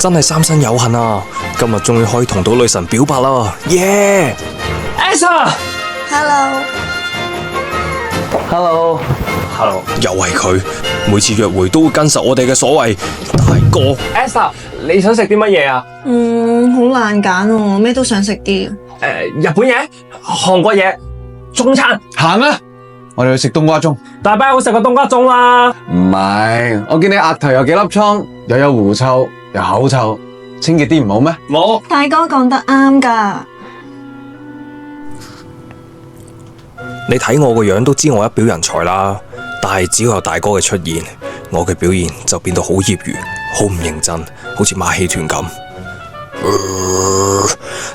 真係三生有幸啊！今日終於可以同到女神表白啦，耶！Elsa，Hello，又係佢，每次約會都會跟實我哋嘅所謂大哥。Elsa，你想食啲乜嘢啊？好難揀喎，咩都想食啲。日本嘢、韓國嘢、中餐，行啊！我哋去食冬瓜盅。大班好食過冬瓜盅啦。唔係，我見你額頭有幾粒瘡，又有狐臭，又口臭，清潔啲唔好咩？冇。大哥講得啱㗎。你睇我個樣都知我一表人才啦，但係只要有大哥嘅出現，我嘅表現就變到好業餘，好唔認真，好似馬戲團咁。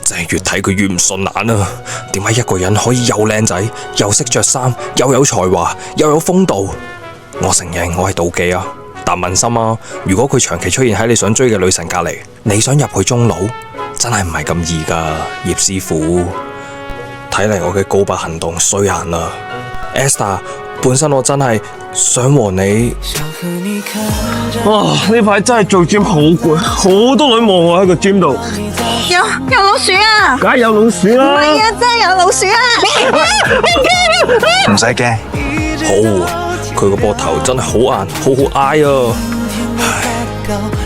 真係越睇佢越唔順眼啊！點解一個人可以又靚仔，又識着衫，又有才華，又有風度？我承認我係妒忌啊，但問心啊，如果佢長期出現喺你想追嘅女神隔籬，你想入去中路，真係唔係咁易噶，葉師傅。睇嚟我嘅告白行動衰硬啦 ，Esther， 本身我真係想和你。呢排真係做 gym 好攰，好多女望我喺個 gym 度。有老鼠啊！梗係有老鼠啦。唔係啊，真係有老鼠啊！唔使驚。好，佢個膊頭真係好硬，好好挨啊！唉。